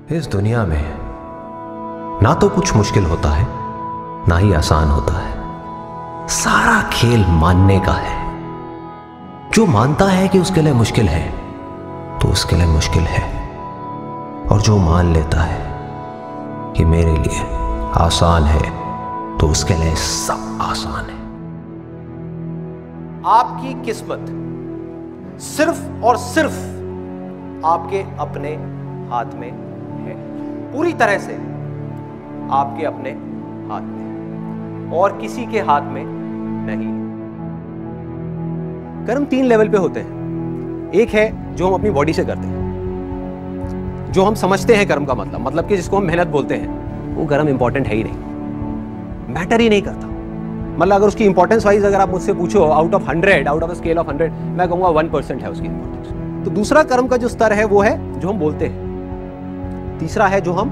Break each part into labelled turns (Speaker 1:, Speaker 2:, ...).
Speaker 1: इस दुनिया में ना तो कुछ मुश्किल होता है ना ही आसान होता है। सारा खेल मानने का है। जो मानता है कि उसके लिए मुश्किल है तो उसके लिए मुश्किल है, और जो मान लेता है कि मेरे लिए आसान है तो उसके लिए सब आसान है।
Speaker 2: आपकी किस्मत सिर्फ और सिर्फ आपके अपने हाथ में है, पूरी तरह से आपके अपने हाथ में, और किसी के हाथ में नहीं। कर्म 3 लेवल पे होते हैं। एक है जो हम अपनी बॉडी से करते हैं, जो हम समझते हैं कर्म का मतलब कि जिसको हम मेहनत बोलते हैं, वो कर्म इंपॉर्टेंट है ही नहीं, मैटर ही नहीं करता। मतलब अगर उसकी इंपॉर्टेंस वाइज अगर आप मुझसे पूछो out of 100, out of scale of 100, मैं कहूंगा 1% है उसकी इंपॉर्टेंस। तो दूसरा कर्म का जो स्तर है वो है जो हम बोलते हैं। तीसरा है जो हम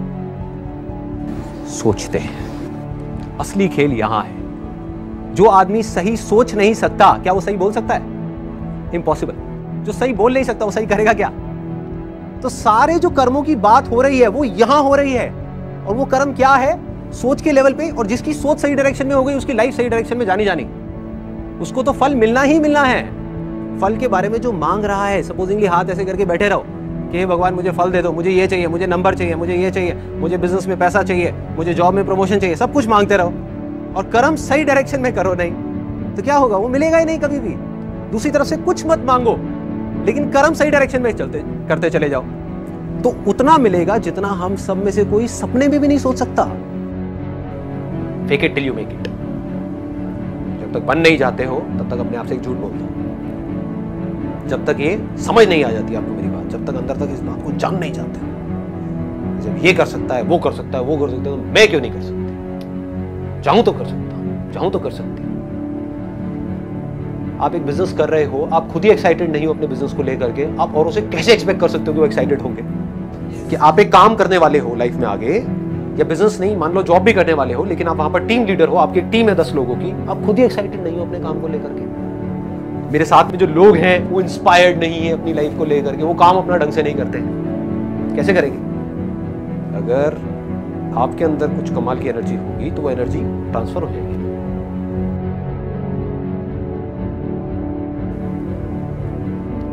Speaker 2: सोचते हैं। असली खेल यहां है। जो आदमी सही सोच नहीं सकता, क्या वो सही बोल सकता है? इम्पॉसिबल। जो सही बोल नहीं सकता वो सही करेगा क्या? तो सारे जो कर्मों की बात हो रही है वो यहां हो रही है, और वो कर्म क्या है? सोच के लेवल पे। और जिसकी सोच सही डायरेक्शन में हो गई उसकी लाइफ सही डायरेक्शन में जानी, उसको तो फल मिलना ही मिलना है। फल के बारे में जो मांग रहा है, सपोजिंगली हाथ ऐसे करके बैठे रहो कि हे भगवान मुझे फल दे दो, मुझे ये चाहिए, मुझे नंबर चाहिए, मुझे ये चाहिए, मुझे बिजनेस में पैसा चाहिए, मुझे जॉब में प्रमोशन चाहिए, सब कुछ मांगते रहो और कर्म सही डायरेक्शन में करो नहीं, तो क्या होगा? वो मिलेगा ही नहीं कभी भी। दूसरी तरफ से कुछ मत मांगो, लेकिन कर्म सही डायरेक्शन में करते चले जाओ, तो उतना मिलेगा जितना हम सब में से कोई सपने में भी नहीं सोच सकता। Fake it till you make it. जब तक बन नहीं जाते हो तब तक अपने आप से एक झूठ बोलते हो। जब तक ये समझ नहीं आ जाती आपको मेरी बात, जब तक अंदर तक इस बात को जान नहीं जाते, जब ये कर सकता है, वो कर सकता है, वो कर सकता है, तो मैं क्यों नहीं कर सकती? चाहूं तो कर सकता हूं, चाहूं तो कर सकती। आप एक बिजनेस कर रहे हो, आप खुद ही एक्साइटेड नहीं हो अपने बिजनेस को लेकर के, आप औरों से कैसे एक्सपेक्ट कर सकते हो कि वो एक्साइटेड होंगे? कि आप एक काम करने वाले हो लाइफ में आगे, या बिजनेस नहीं, मान लो जॉब भी करने वाले हो, लेकिन आप वहां पर टीम लीडर हो, आपकी टीम है 10 लोगों की, आप खुद ही एक्साइटेड नहीं हो अपने काम को लेकर के। मेरे साथ में जो लोग हैं वो इंस्पायर्ड नहीं है अपनी लाइफ को लेकर के, वो काम अपना ढंग से नहीं करते हैं। कैसे करेंगे? अगर आपके अंदर कुछ कमाल की एनर्जी होगी तो वो एनर्जी ट्रांसफर हो जाएगी।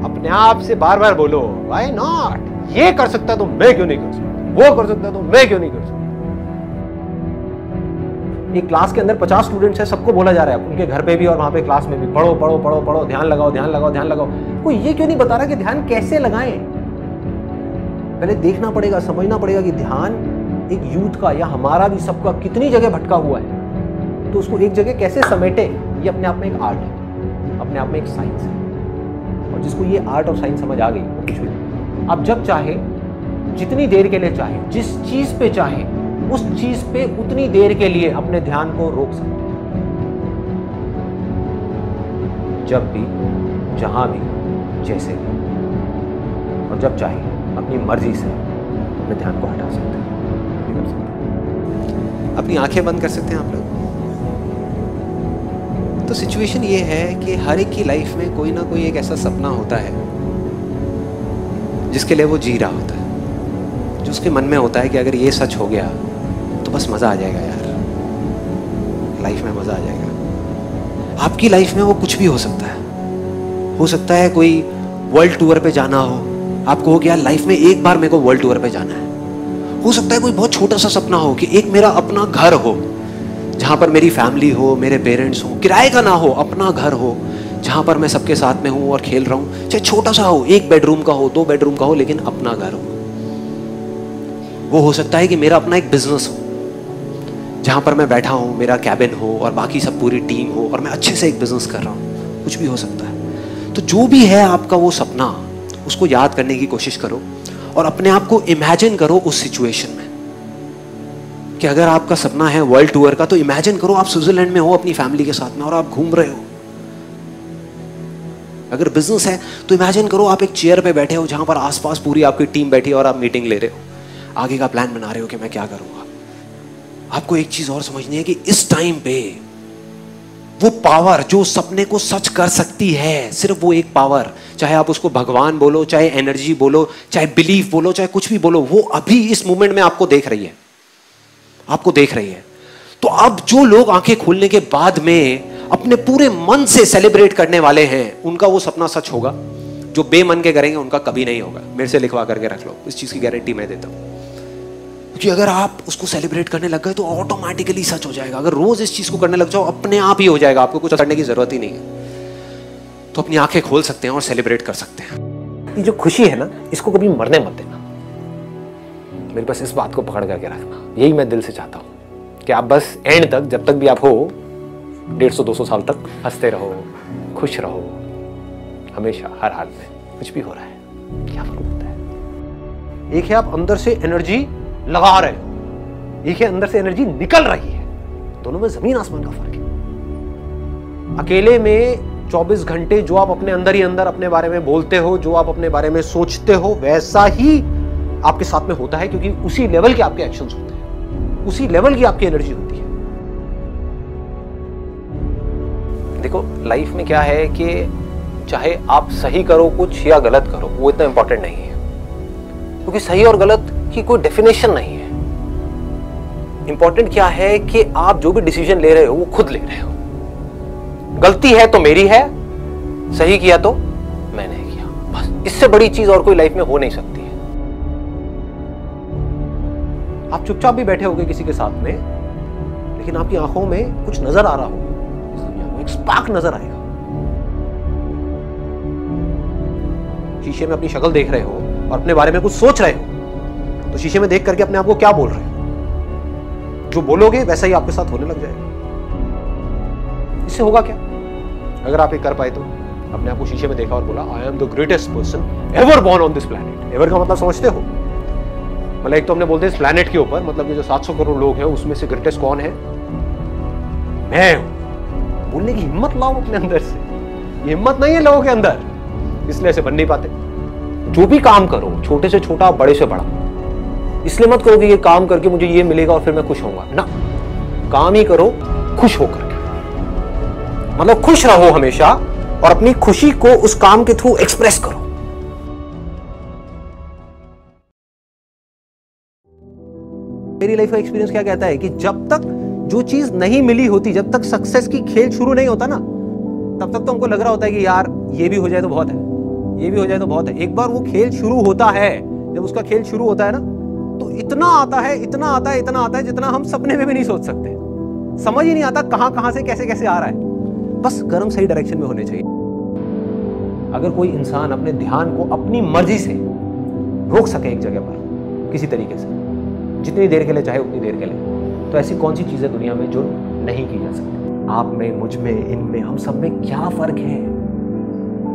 Speaker 2: अपने आप से बार बार बोलो व्हाई नॉट। ये कर सकता तो मैं क्यों नहीं कर सकता, वो कर सकता तो मैं क्यों नहीं कर सकता। एक क्लास के अंदर 50 स्टूडेंट्स हैं, सबको बोला जा रहा है, उनके घर पे भी और वहां पे क्लास में भी, पढ़ो पढ़ो पढ़ो पढ़ो, ध्यान लगाओ ध्यान लगाओ ध्यान लगाओ। कोई ये क्यों नहीं बता रहा कि ध्यान कैसे लगाएं? पहले देखना पड़ेगा, समझना पड़ेगा कि ध्यान एक यूथ का या हमारा भी सबका कितनी जगह भटका हुआ है, तो उसको एक जगह कैसे समेटे, ये अपने आप में एक आर्ट है, अपने आप में एक साइंस है। और जिसको ये आर्ट और साइंस समझ आ गई वो कुछ भी, आप जब चाहे, जितनी देर के लिए चाहे, जिस चीज पे चाहे, उस चीज पे उतनी देर के लिए अपने ध्यान को रोक सकते हैं। जब भी, जहां भी, जैसे भी, और जब चाहे अपनी मर्जी से अपने ध्यान को हटा सकते हैं, कर सकते हैं। अपनी आंखें बंद कर सकते हैं आप लोग। तो सिचुएशन ये है कि हर एक की लाइफ में कोई ना कोई एक ऐसा सपना होता है जिसके लिए वो जी रहा होता है, जो उसके मन में होता है कि अगर ये सच हो गया तो बस मजा आ जाएगा यार, लाइफ में मजा आ जाएगा। आपकी लाइफ में वो कुछ भी हो सकता है। हो सकता है कोई वर्ल्ड टूर पे जाना हो, आपको हो गया लाइफ में एक बार मेरे को वर्ल्ड टूर पे जाना है। हो सकता है कोई बहुत छोटा सा सपना हो कि एक मेरा अपना घर हो, जहां पर मेरी फैमिली हो, मेरे पेरेंट्स हो, किराए का ना हो, अपना घर हो जहां पर मैं सबके साथ में हूं और खेल रहा हूं, चाहे छोटा सा हो, 1 बेडरूम का हो, 2 बेडरूम का हो, लेकिन अपना घर हो। वो हो सकता है कि मेरा अपना एक बिजनेस हो जहां पर मैं बैठा हूं, मेरा कैबिन हो और बाकी सब पूरी टीम हो और मैं अच्छे से एक बिजनेस कर रहा हूं। कुछ भी हो सकता है। तो जो भी है आपका वो सपना, उसको याद करने की कोशिश करो और अपने आप को इमेजिन करो उस सिचुएशन में कि अगर आपका सपना है वर्ल्ड टूर का, तो इमेजिन करो आप स्विट्जरलैंड में हो अपनी फैमिली के साथ में और आप घूम रहे हो। अगर बिजनेस है तो इमेजिन करो आप एक चेयर पे बैठे हो जहां पर आसपास पूरी आपकी टीम बैठी है और आप मीटिंग ले रहे हो, आगे का प्लान बना रहे हो कि मैं क्या करूंगा। आपको एक चीज और समझनी है कि इस टाइम पे
Speaker 3: वो पावर जो सपने को सच कर सकती है, सिर्फ वो एक पावर, चाहे आप उसको भगवान बोलो, चाहे एनर्जी बोलो, चाहे बिलीफ बोलो, चाहे कुछ भी बोलो, वो अभी इस मोमेंट में आपको देख रही है, आपको देख रही है। तो अब जो लोग आंखें खोलने के बाद में अपने पूरे मन से सेलिब्रेट करने वाले हैं, उनका वो सपना सच होगा। जो बेमन के करेंगे उनका कभी नहीं होगा। मेरे से लिखवा करके रख लो, इस चीज की गारंटी मैं देता हूं। क्योंकि अगर आप उसको सेलिब्रेट करने लग गए तो ऑटोमेटिकली सच हो जाएगा। अगर रोज इस चीज को करने लग जाओ, अपने आप ही हो जाएगा, आपको कुछ करने की जरूरत ही नहीं है। तो अपनी आंखें खोल सकते हैं और सेलिब्रेट कर सकते हैं।
Speaker 2: ये जो खुशी है ना, इसको कभी मरने मत देना। मेरे पास इस बात को पकड़ करके रखना, यही मैं दिल से चाहता हूं कि आप बस एंड तक, जब तक भी आप हो, 150-200 साल तक हंसते रहो, खुश रहो, हमेशा, हर हाल में। कुछ भी हो रहा है, क्या फर्क पड़ता है। एक है आप अंदर से एनर्जी लगा रहे हो, एक है अंदर से एनर्जी निकल रही है। दोनों में जमीन आसमान का फर्क है। अकेले में 24 घंटे जो आप अपने अंदर ही अंदर अपने बारे में बोलते हो, जो आप अपने बारे में सोचते हो, वैसा ही आपके साथ में होता है, क्योंकि उसी लेवल के आपके एक्शंस होते हैं, उसी लेवल की आपकी एनर्जी होती है। देखो, लाइफ में क्या है कि चाहे आप सही करो कुछ या गलत करो, वो इतना इंपॉर्टेंट नहीं है, क्योंकि सही और गलत की कोई डेफिनेशन नहीं है। इंपॉर्टेंट क्या है कि आप जो भी डिसीजन ले रहे हो वो खुद ले रहे हो। गलती है तो मेरी है, सही किया तो मैंने किया, बस। इससे बड़ी चीज और कोई लाइफ में हो नहीं सकती है। आप चुपचाप भी बैठे होगे किसी के साथ में, लेकिन आपकी आंखों में कुछ नजर आ रहा हो, इस दुनिया में एक स्पार्क नजर आएगा। शीशे में अपनी शक्ल देख रहे हो और अपने बारे में कुछ सोच रहे हो, तो शीशे में देख करके अपने आप को क्या बोल रहे हो, जो बोलोगे वैसा ही आपके साथ होने लग जाएगा। इससे होगा क्या? अगर आप ये कर पाए तो अपने आप को शीशे में देखा और बोला, I am the greatest person ever born on this planet. Ever का मतलब समझते हो? मतलब एक तो हमने बोलते हैं इस प्लैनेट के ऊपर, मतलब ये जो 700 करोड़ लोग हैं उसमें से ग्रेटेस्ट कौन है? मैं हूं। बोलने की हिम्मत लाओ अपने अंदर से। ये हिम्मत नहीं है लोगों के अंदर, इसलिए ऐसे बन नहीं पाते। जो भी काम करो, छोटे से छोटा, बड़े से बड़ा, इसलिए मत करो कि ये काम करके मुझे ये मिलेगा और फिर मैं खुश होऊंगा ना। काम ही करो खुश होकर के, मतलब खुश रहो हमेशा और अपनी खुशी को उस काम के थ्रू एक्सप्रेस करो। मेरी लाइफ का एक्सपीरियंस क्या कहता है कि जब तक जो चीज नहीं मिली होती, जब तक सक्सेस की खेल शुरू नहीं होता ना, तब तक तो हमको लग रहा होता है कि यार ये भी हो जाए तो बहुत है, ये भी हो जाए तो बहुत है। एक बार वो खेल शुरू होता है, जब उसका खेल शुरू होता है ना, तो इतना आता है, इतना आता है, इतना आता है, जितना हम सपने में भी नहीं सोच सकते। समझ ही नहीं आता कहां से कैसे कैसे आ रहा है। बस कर्म सही डायरेक्शन में होने चाहिए। अगर कोई इंसान अपने ध्यान को अपनी मर्जी से रोक सके एक जगह पर किसी तरीके से, जितनी देर के लिए चाहे उतनी देर के लिए, तो ऐसी कौन सी चीज है दुनिया में जो नहीं की जा सकती? आप में, मुझ में, इनमें, हम सब में क्या फर्क है?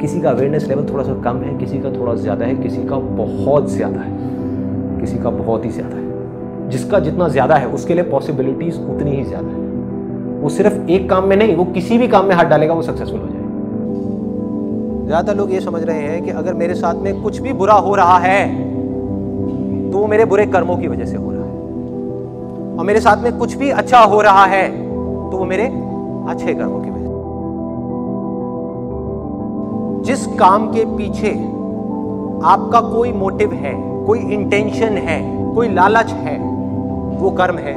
Speaker 2: किसी का अवेयरनेस लेवल थोड़ा सा कम है, किसी का थोड़ा ज्यादा है, किसी का बहुत ज्यादा है, किसी का बहुत ही ज्यादा है। जिसका जितना ज्यादा है उसके लिए पॉसिबिलिटीज उतनी ही ज्यादा है। वो सिर्फ एक काम में नहीं, वो किसी भी काम में हाथ डालेगा वो सक्सेसफुल हो जाएगा। ज्यादातर लोग ये समझ रहे हैं कि अगर मेरे साथ में कुछ भी बुरा हो रहा है तो वो मेरे बुरे कर्मों की वजह से हो रहा है, और मेरे साथ में कुछ भी अच्छा हो रहा है तो वो मेरे अच्छे कर्मों की वजह से। जिस काम के पीछे आपका कोई मोटिव है, कोई इंटेंशन है, कोई लालच है, वो कर्म है।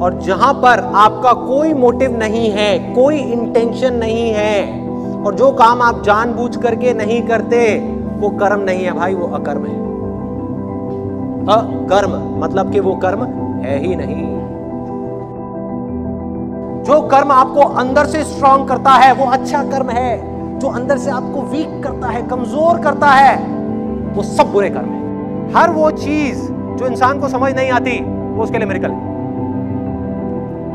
Speaker 2: और जहां पर आपका कोई मोटिव नहीं है, कोई इंटेंशन नहीं है, और जो काम आप जानबूझ करके नहीं करते, वो कर्म नहीं है भाई, वो अकर्म है। अकर्म मतलब कि वो कर्म है ही नहीं। जो कर्म आपको अंदर से स्ट्रांग करता है वो अच्छा कर्म है। जो अंदर से आपको वीक करता है, कमजोर करता है, वो सब बुरे कर्म है। हर वो चीज जो इंसान को समझ नहीं आती वो उसके लिए मिरेकल है।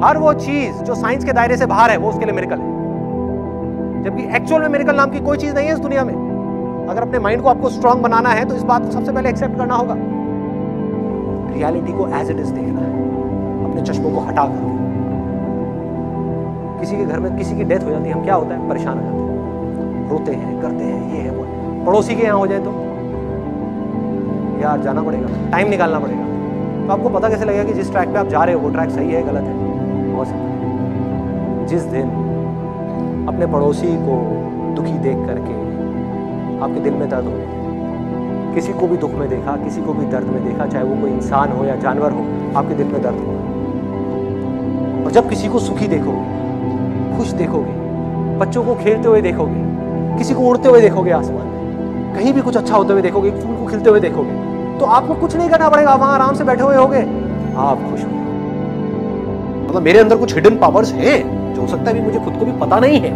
Speaker 2: हर वो चीज जो साइंस के दायरे से बाहर है वो उसके लिए मिरेकल है। जबकि एक्चुअल में मिरेकल नाम की कोई चीज नहीं है इस दुनिया में। अगर अपने माइंड को आपको स्ट्रांग बनाना है तो इस बात को सबसे पहले एक्सेप्ट करना होगा। रियलिटी को एज इट इज देखना है, अपने चश्मों को हटा करके। किसी के घर में किसी की डेथ हो जाती है, हम क्या होता है, परेशान हो जाते हैं, रोते हैं, करते हैं, ये है वो है। पड़ोसी के यहाँ हो जाए तो यार जाना पड़ेगा, टाइम निकालना पड़ेगा। तो आपको पता कैसे लगेगा कि जिस ट्रैक पे आप जा रहे हो वो ट्रैक सही है गलत है? बहुत सिंपल। जिस दिन अपने पड़ोसी को दुखी देख करके आपके दिल में दर्द हो, किसी को भी दुख में देखा, किसी को भी दर्द में देखा, चाहे वो कोई इंसान हो या जानवर हो, आपके दिल में दर्द हो। और जब किसी को सुखी देखोगे, खुश देखोगे, बच्चों को खेलते हुए देखोगे, किसी को उड़ते हुए देखोगे आसमान में, कहीं भी कुछ अच्छा होते हुए देखोगे, फूल को खिलते हुए देखोगे, तो आपको कुछ नहीं करना पड़ेगा, वहां आराम से बैठे हुए होगे, आप खुश हो। मतलब मेरे अंदर कुछ हिडन पावर्स हैं जो हो सकता है भी मुझे खुद को भी पता नहीं है,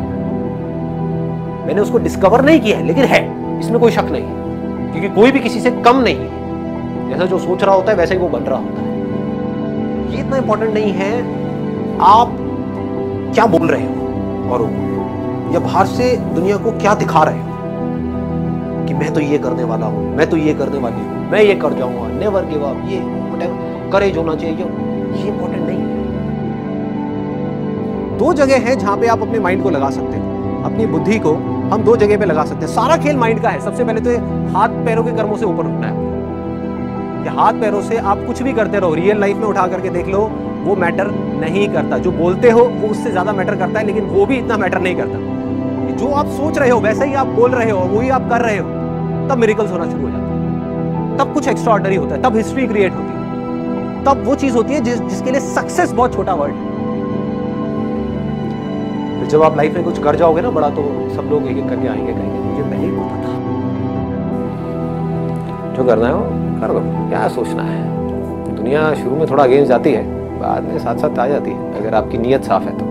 Speaker 2: मैंने उसको डिस्कवर नहीं किया है, लेकिन है, इसमें कोई शक नहीं है, क्योंकि कोई भी किसी से कम नहीं है। जैसा जो सोच रहा होता है वैसे ही वो बन रहा होता है। ये इतना इंपॉर्टेंट नहीं है आप क्या बोल रहे हो और या बाहर से दुनिया को क्या दिखा रहे हो कि मैं तो ये करने वाला हूं, मैं तो ये करने वाली हूं, मैं ये कर जाऊंगा, नेवर गिव अप, ये करेज होना चाहिए, ये इंपॉर्टेंट नहीं है। दो जगह है जहां पे आप अपने माइंड को लगा सकते हैं, अपनी बुद्धि को हम दो जगह पे लगा सकते हैं। सारा खेल माइंड का है। सबसे पहले तो हाथ पैरों के कर्मों से ऊपर उठना है। हाथ पैरों से आप कुछ भी करते रहो, रियल लाइफ में उठा करके देख लो, वो मैटर नहीं करता। जो बोलते हो वो उससे ज्यादा मैटर करता है, लेकिन वो भी इतना मैटर नहीं करता। जो आप सोच रहे हो वैसा ही आप बोल रहे हो, वही आप कर रहे हो, तब मिरेकल्स होना शुरू हो जाता है, तब कुछ एक्स्ट्राऑर्डिनरी होता है, तब हिस्ट्री क्रिएट होती है, तब वो चीज होती है जिसके लिए सक्सेस बहुत छोटा वर्ड है। जब आप लाइफ में कुछ कर जाओगे ना बड़ा, तो सब लोग एक एक करके आएंगे, कहेंगे मुझे पहले ही पता था। जो करना है वो कर दो, क्या सोचना है। दुनिया शुरू में थोड़ा अगेंस्ट जाती है, बाद में साथ साथ आ जाती है, अगर आपकी नीयत साफ है तो।